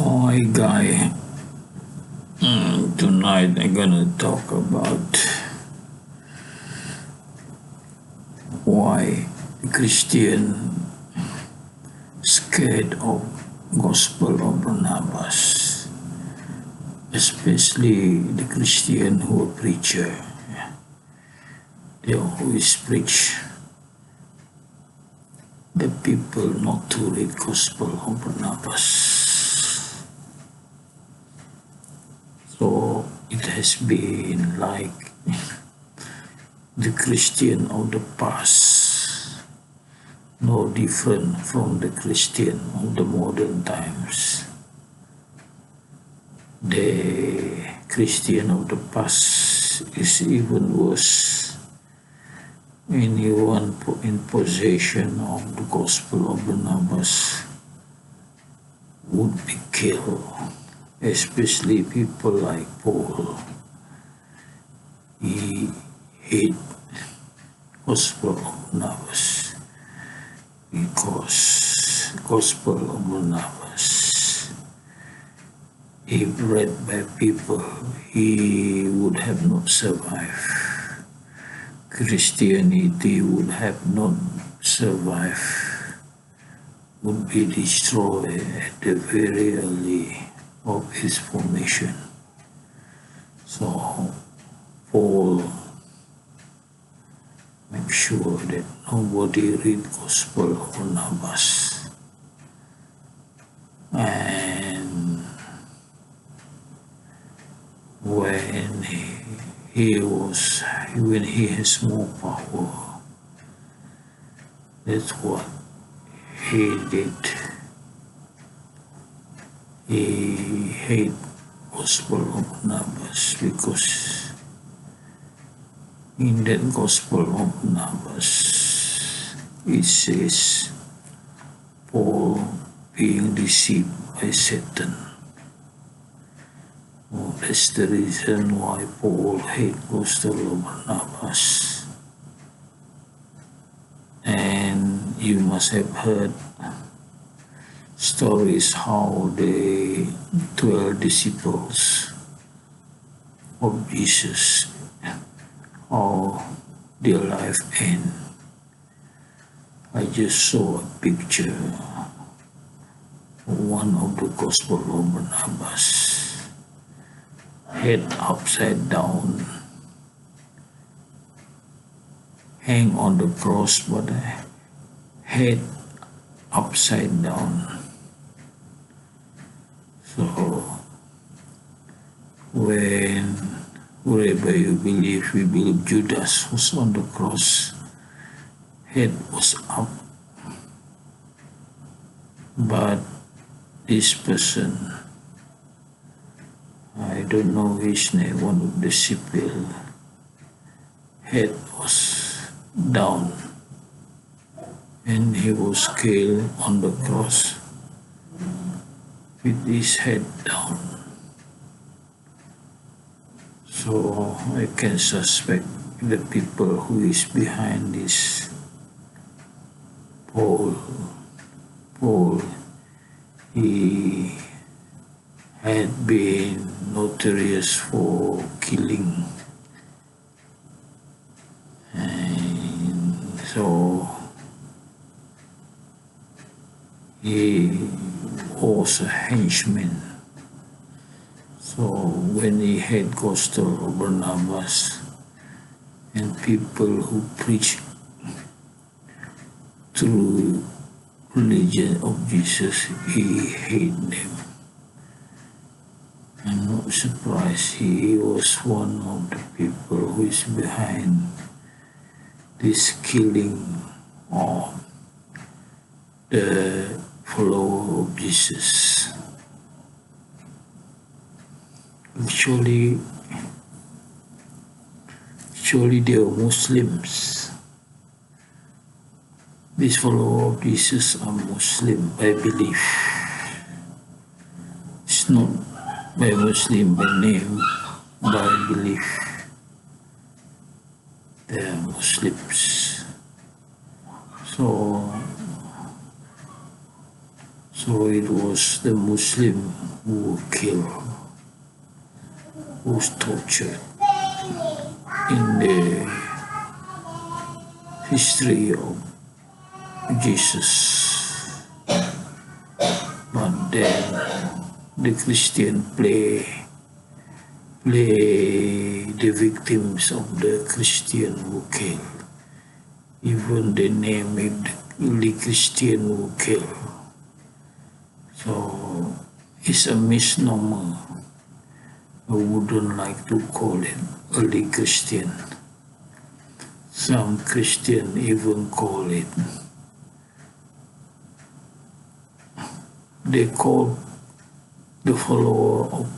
Hi guy, tonight I'm gonna talk about why the Christian scared of Gospel of Barnabas, especially the Christian who are preacher. They always preach the people not to read Gospel of Barnabas. So it has been like the Christian of the past, no different from the Christian of the modern times. The Christian of the past is even worse. Anyone in possession of the Gospel of Barnabas would be killed, especially people like Paul. He hate Gospel of Barnabas because Gospel of Barnabas, if read by people, he would have not survived. Christianity would have not survived, would be destroyed at the very early of its formation. So Paul make sure that nobody read Gospel of Barnabas. And when he has more power, that's what he did. He hate Gospel of Barnabas because in that Gospel of Barnabas it says Paul being deceived by Satan. That's the reason why Paul hate Gospel of Barnabas. And you must have heard stories how the 12 disciples of Jesus, how their life end. I just saw a picture of one of the Gospel of Barnabas, head upside down, hang on the cross, but head upside down. So wherever you believe, we believe Judas was on the cross, head was up, but this person, I don't know his name, one of the disciples, head was down, and he was killed on the cross with his head down. So I can suspect the people who is behind this Paul, he had been notorious for killing, and so he was a henchman. So when he had Gospel of Barnabas and people who preach through religion of Jesus, he hated them. I'm not surprised he was one of the people who is behind this killing of the follower of Jesus. Surely they are Muslims. These followers of Jesus are Muslim by belief. It's not by Muslim by name, by belief. They are Muslims. So So it was the Muslim who were killed, who was tortured in the history of Jesus. But then the Christian play the victims of the Christian who killed. Even the name of the Christian who killed. So it's a misnomer. I wouldn't like to call it early Christian. Some Christian even call it. They call the follower of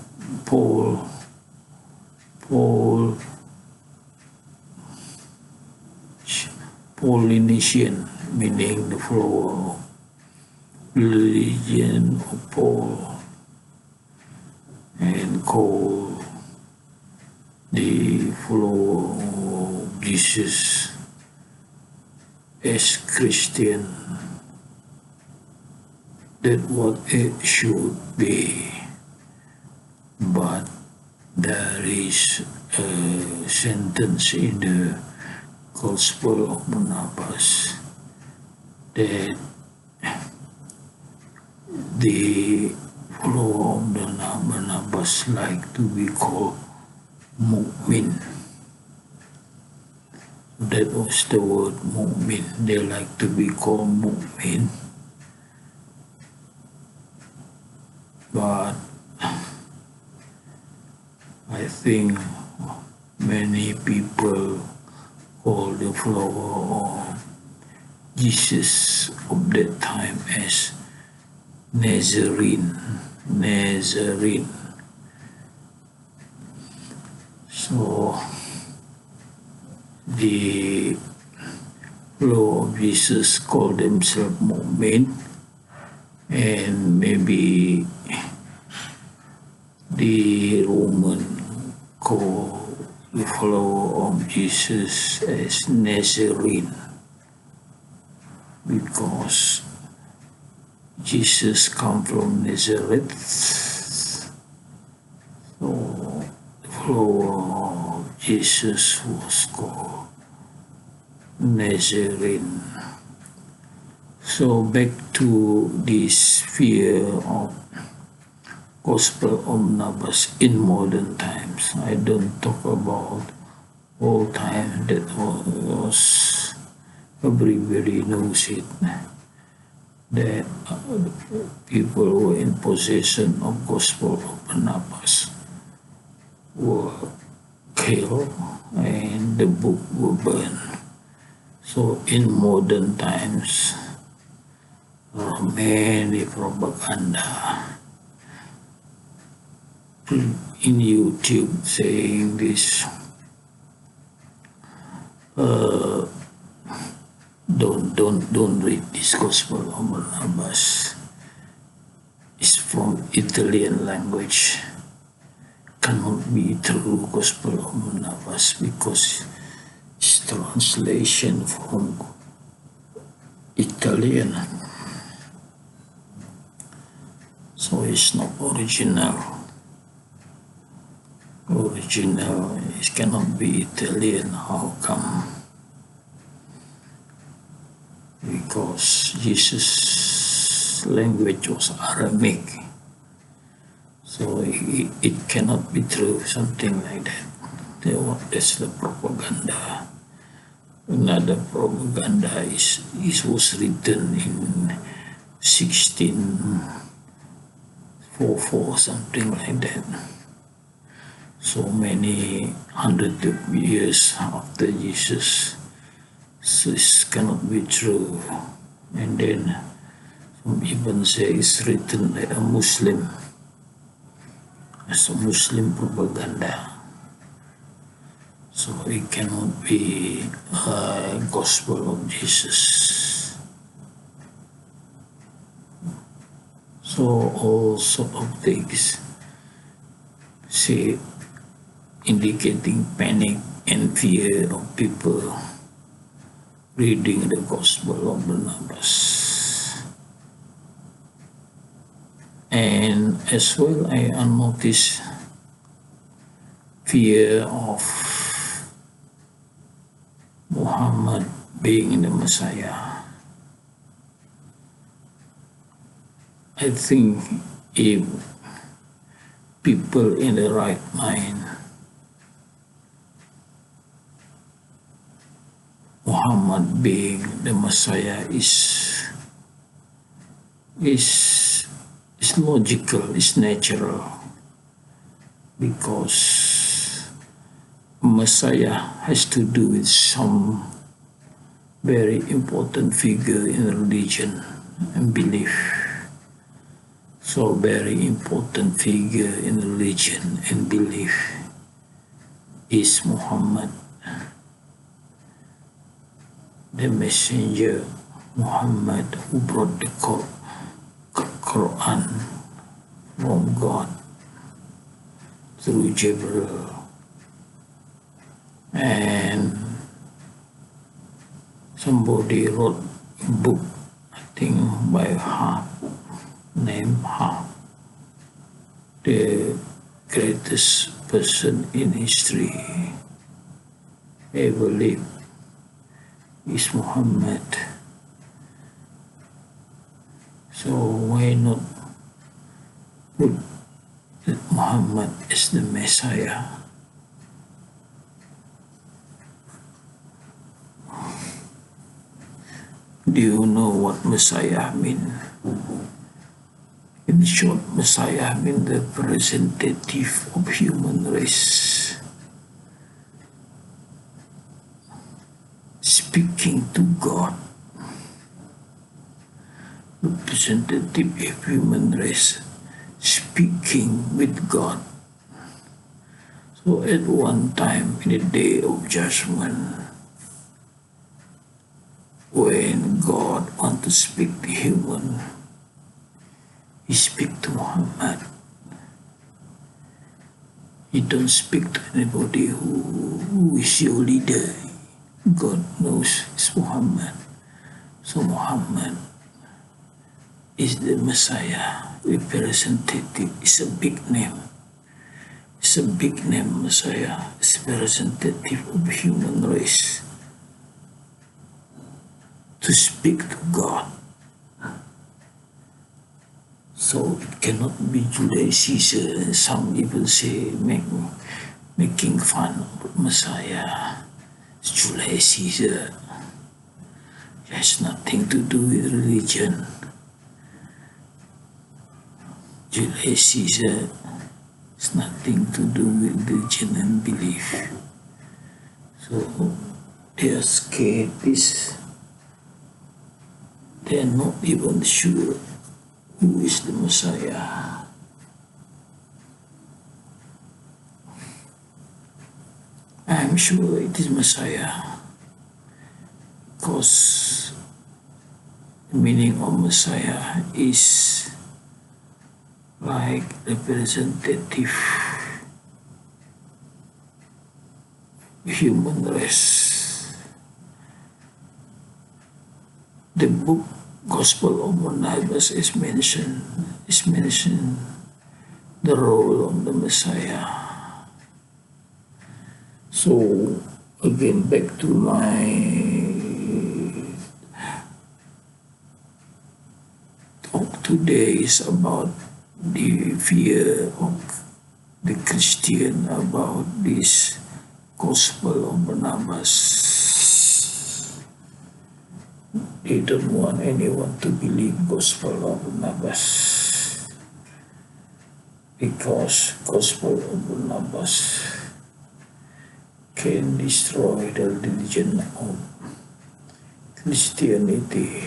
Paulinician, meaning the follower of religion of Paul, and call the follower of Jesus as Christian. That's what it should be. But there is a sentence in the Gospel of Barnabas that the follower of Barnabas like to be called mu'min. That was the word mu'min. They like to be called mu'min. But I think many people call the follower of Jesus of that time as Nazarene. So the follower of Jesus call themselves mu'min, and maybe the Roman call the follower of Jesus as Nazarene, because Jesus come from Nazareth. So the follower of Jesus was called Nazarene. So back to this sphere of Gospel of Barnabas in modern times. I don't talk about old time. That was everybody knows it. That people who were in possession of Gospel of Barnabas were killed and the book were burned. So in modern times, there are many propaganda in YouTube saying this. Don't read this Gospel of Barnabas. It's from Italian language. Cannot be true Gospel of Barnabas because it's translation from Italian. So it's not original. It cannot be Italian. How come? Because Jesus' language was Aramaic, so it cannot be true, something like that. That's the propaganda. Another propaganda is was written in 1644, something like that. So many hundred of years after Jesus. So this cannot be true. And then some even say it's written by a Muslim, as a Muslim propaganda. So it cannot be a Gospel of Jesus. So all sort of things, say, indicating panic and fear of people reading the Gospel of Barnabas. And as well, I unnoticed fear of Muhammad being the Messiah. I think if people in the right mind, Muhammad being the Messiah is logical, is natural, because Messiah has to do with some very important figure in religion and belief. So very important figure in religion and belief is Muhammad, the messenger Muhammad who brought the Quran from God through Jibril. And somebody wrote a book, I think by Hart, named Hart, the greatest person in history ever lived is Muhammad. So why not put Muhammad as the Messiah? Do you know what Messiah means? In short, Messiah means the representative of human race, speaking to God, representative of human race, speaking with God. So at one time in the day of judgment, when God wants to speak to human, He speaks to Muhammad. He don't speak to anybody who is your leader. God knows it's Muhammad. So Muhammad is the Messiah, representative. It's a big name. It's a big name, Messiah. It's representative of human race to speak to God. So it cannot be Julius Caesar. Some even say making fun of Messiah. It's Julius Caesar. It has nothing to do with religion. Julius Caesar has nothing to do with religion and belief. So they are scared. They are not even sure who is the Messiah. I am sure it is Messiah, because the meaning of Messiah is like representative human race. The book Gospel of Barnabas is mentioned the role of the Messiah. So again, back to my talk today is about the fear of the Christian about this Gospel of Barnabas. They don't want anyone to believe Gospel of Barnabas, because Gospel of Barnabas can destroy the religion of Christianity.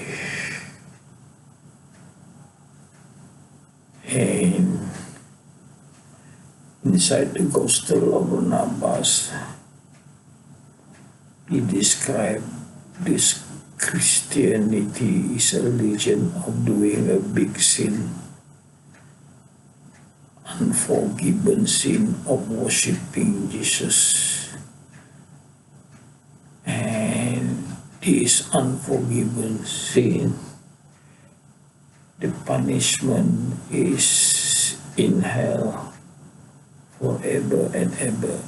And inside the Gospel of Barnabas, he described this Christianity is a religion of doing a big sin, unforgiven sin of worshiping Jesus. And this unforgiven sin the punishment is in hell forever and ever.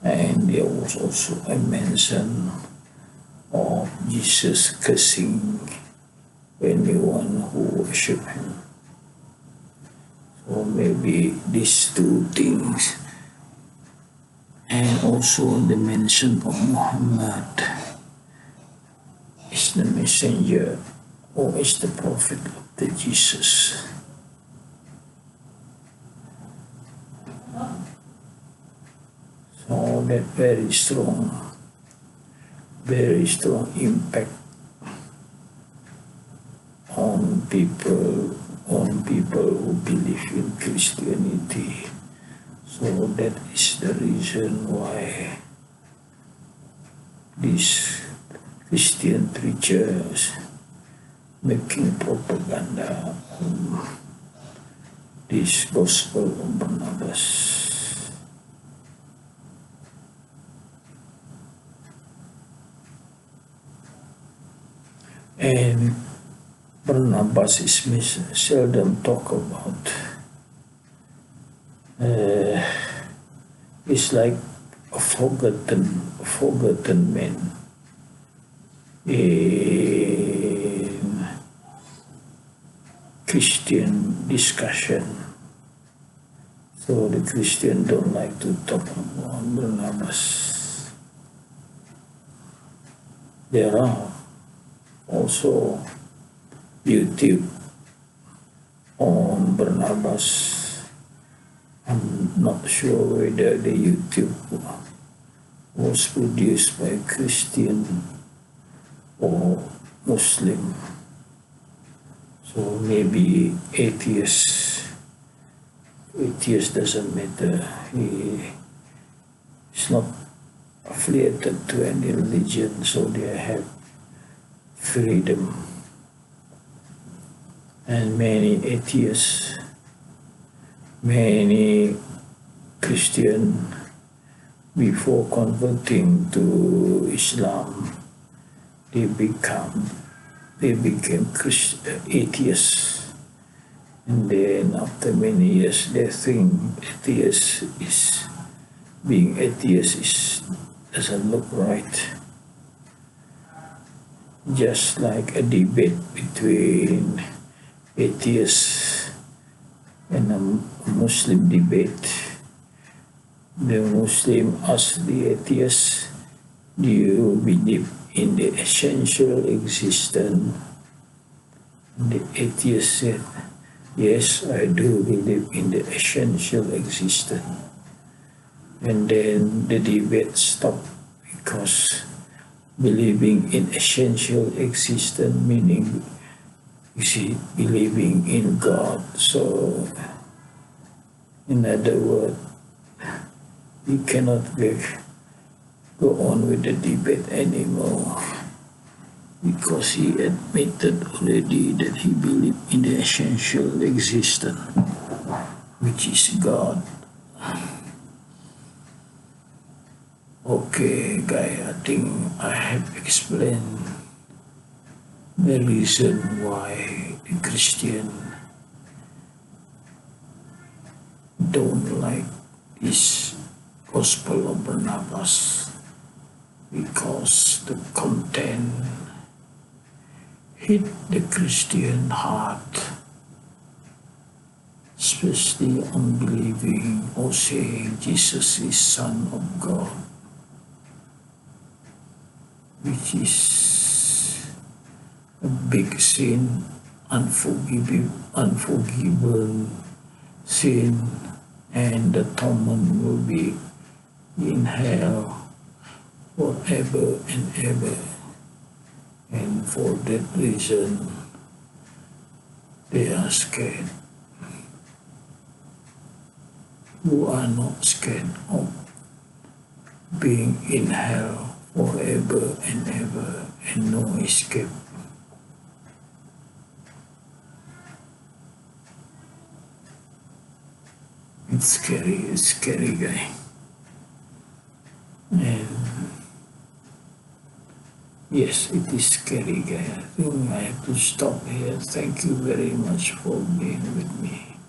And there was also a mention of Jesus cursing anyone who worship him. So maybe these two things, and also the mention of Muhammad is the messenger or is the prophet of the Jesus. So that very strong impact on people who believe in Christianity. So that is the reason why these Christian preachers making propaganda on this Gospel of Barnabas. And Barnabas is seldom talk about. It's like a forgotten man in Christian discussion. So the Christian don't like to talk about Barnabas. There are also YouTube on Barnabas. I'm not sure whether the YouTube was produced by Christian or Muslim. So maybe atheist doesn't matter. He is not affiliated to any religion, so they have freedom. And many atheists, many Christian, before converting to Islam, they became atheists. And then after many years, they think being atheist doesn't look right. Just like a debate between atheists and a Muslim debate. The Muslim asked the atheist, do you believe in the essential existence? The atheist said, yes, I do believe in the essential existence. And then the debate stopped because believing in essential existence meaning believing in God. So in other words, we cannot go on with the debate anymore, because he admitted already that he believed in the essential existence, which is God. Okay, guys, I think I have explained the reason why the Christian don't like this Gospel of Barnabas, because the content hit the Christian heart, especially unbelieving or saying Jesus is Son of God, which is a big sin, unforgivable sin, and the torment will be in hell forever and ever. And for that reason, they are scared. Who are not scared of being in hell forever and ever and no escape. It's scary guy. And Yes, it is scary, guy. I think I have to stop here. Thank you very much for being with me.